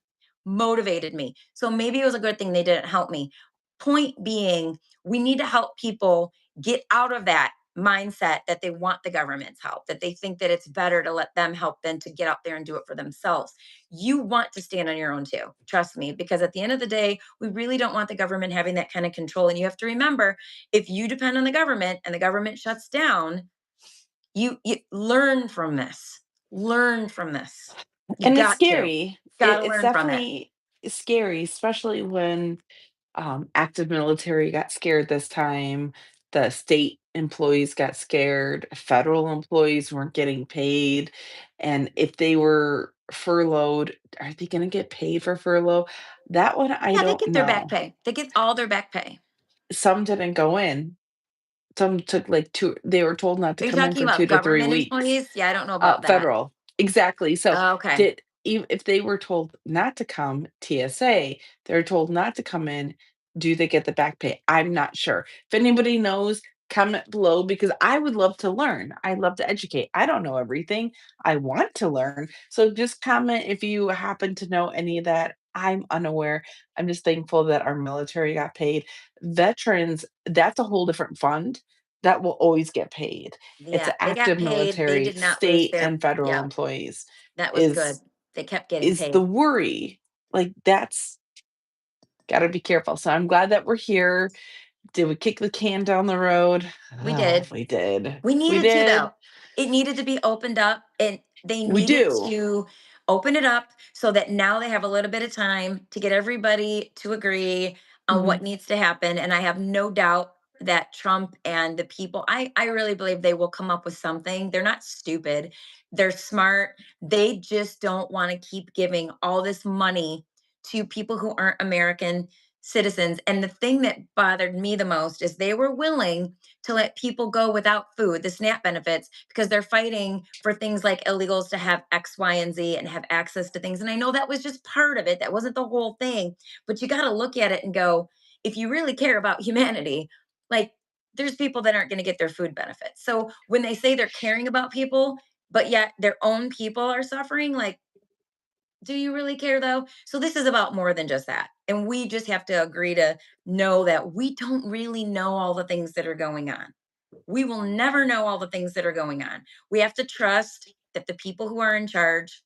Motivated me. So maybe it was a good thing they didn't help me. Point being, we need to help people get out of that mindset that they want the government's help, that they think that it's better to let them help than to get out there and do it for themselves. You want to stand on your own too. Trust me, because at the end of the day, we really don't want the government having that kind of control. And you have to remember, if you depend on the government and the government shuts down, you learn from this. Learn from this. You And it's got to. scary. Got to It's learn from it. definitely scary, especially when active military got scared this time. The state employees got scared. Federal employees weren't getting paid. And if they were furloughed, are they going to get paid for furlough? That one, I Yeah, they don't get their back know. pay. They get all their back pay. Some didn't go in. Some took like they were told not to Are you come in talking for two about to three government weeks. employees? Yeah, I don't know about that. Federal. Exactly. So Okay. did if they were told not to come, TSA, they're told not to come in, do they get the back pay? I'm not sure. If anybody knows, comment below because I would love to learn. I love to educate. I don't know everything. I want to learn. So just comment if you happen to know any of that. I'm unaware. I'm just thankful that our military got paid. Veterans, that's a whole different fund that will always get paid. It's Yeah, they got active paid. They military, did not lose state their, and federal yeah, employees that was good. is They kept getting is the paid. worry. Like that's gotta be careful. So I'm glad that we're here. Did we kick the can down the road? We Oh, did. we did. We We needed to though. did. It needed to be opened up and they We needed do. to open it up so that now they have a little bit of time to get everybody to agree on Mhm. what needs to happen. And I have no doubt that Trump and the people, I really believe they will come up with something. They're not stupid. They're smart. They just don't want to keep giving all this money to people who aren't American citizens. And the thing that bothered me the most is they were willing to let people go without food, the SNAP benefits, because they're fighting for things like illegals to have X, Y, and Z and have access to things. And I know that was just part of it. That wasn't the whole thing. But you got to look at it and go, if you really care about humanity, like there's people that aren't going to get their food benefits. So when they say they're caring about people, but yet their own people are suffering, like, do you really care though? So this is about more than just that. And we just have to agree to know that we don't really know all the things that are going on. We will never know all the things that are going on. We have to trust that the people who are in charge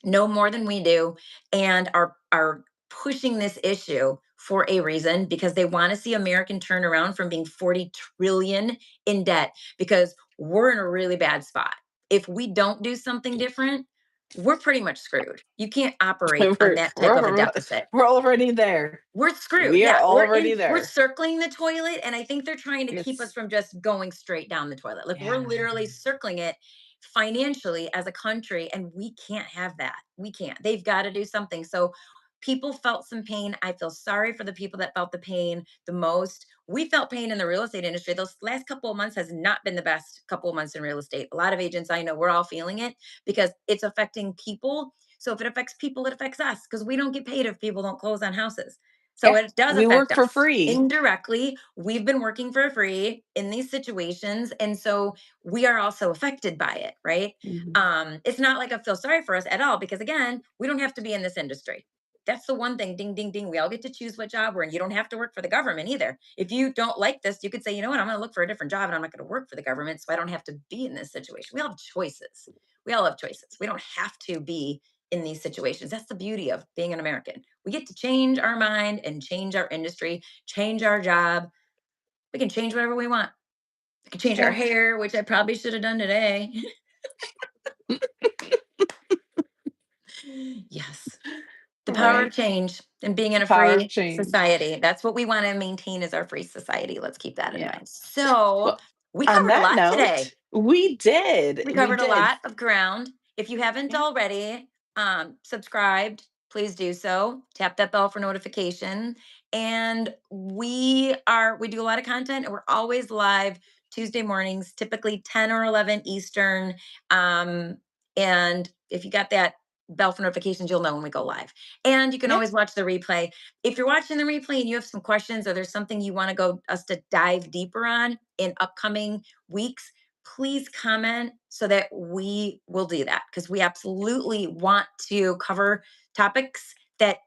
know more than we do and are pushing this issue for a reason because they want to see American turn around from being 40 trillion in debt because we're in a really bad spot. If we don't do something different, we're pretty much screwed. You can't operate on We're that type of a we're deficit. we're already there. We're screwed. We are Yeah, already we're there. circling the toilet, and I think they're trying to keep us It's from just going straight down the toilet. Like we're yeah. literally circling it financially as a country, and we can't have that. We can't. They've got to do something. So people felt some pain. I feel sorry for the people that felt the pain the most. We felt pain in the real estate industry. Those last couple of months has not been the best couple of months in real estate. A lot of agents I know, we're all feeling it because it's affecting people. So if it affects people, it affects us because we don't get paid if people don't close on houses. So Yeah. it does We affect work for us. free. Indirectly, we've been working for free in these situations. And so we are also affected by it, right? Mhm. It's not like I feel sorry for us at all, because again, we don't have to be in this industry. That's the one thing, ding, ding, ding. We all get to choose what job we're in. You don't have to work for the government either. If you don't like this, you could say, you know what, I'm going to look for a different job and I'm not going to work for the government. So I don't have to be in this situation. We all have choices. We all have choices. We don't have to be in these situations. That's the beauty of being an American. We get to change our mind and change our industry, change our job. We can change whatever we want. We can change our Yeah. hair, which I probably should have done today. Yes. The All power of right. change and being in The a power of free change. society. That's what we want to maintain is our free society. Let's keep that in Yeah. mind. So Well, we on covered a that lot today. note, we did. We We covered a did. lot of ground. If you haven't Yeah. already subscribed, please do so. Tap that bell for notification. And we do a lot of content and we're always live Tuesday mornings, typically 10 or 11 Eastern. Um, and if you got that bell for notifications, you'll know when we go live. And you can Yeah. always watch the replay. If you're watching the replay and you have some questions or there's something you want to go us to dive deeper on in upcoming weeks, please comment so that we will do that because we absolutely want to cover topics that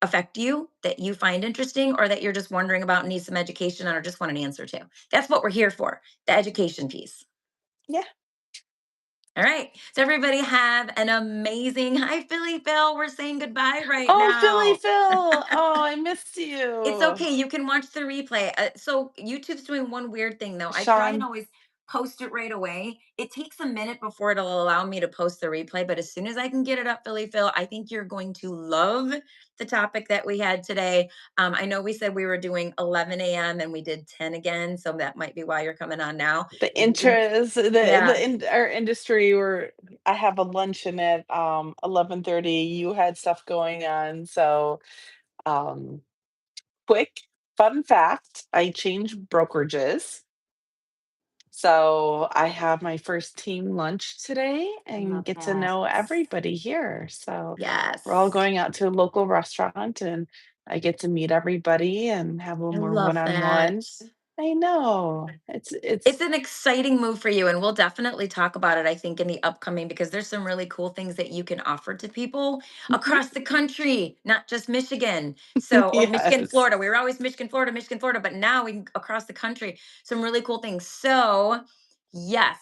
affect you, that you find interesting, or that you're just wondering about, need some education on, or just want an answer to. That's what we're here for, the education piece. Yeah. All right. So everybody have an amazing, hi Philly Phil. We're saying goodbye right Oh, Philly now. Phil. Oh, I missed It's you. okay. You can watch the replay. So YouTube's doing one weird thing though. I try and Sean, always post it right away. It takes a minute before it'll allow me to post the replay, but as soon as I can get it up, Philly Phil, I think you're going to love the topic that we had today. I know we said we were doing 11 a.m. and we did 10 again, so that might be why you're coming on now. the interest, Yeah, our industry where I have a luncheon at 11:30. You had stuff going on, so um quick fun fact, I changed brokerages. So I have my first team lunch today and love get to that. know everybody here. So we're all Yes, going out to a local restaurant and I get to meet everybody and have a I little more love that. one-on-one. I know. It's an exciting move for you, and we'll definitely talk about it, I think, in the upcoming because there's some really cool things that you can offer to people Mhm. across the country, not just Michigan. So, or Michigan, Yes. Florida. We were always Michigan, Florida, but now we can across the country. Some really cool things. So, yes,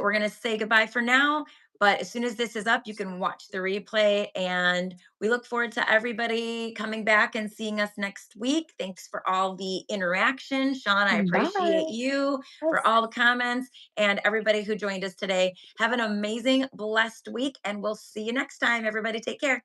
we're going to say goodbye for now. But as soon as this is up, you can watch the replay. And we look forward to everybody coming back and seeing us next week. Thanks for all the interaction. Sean, I appreciate Bye. you for Yes. all the comments and everybody who joined us today. Have an amazing, blessed week, and we'll see you next time. Everybody, take care.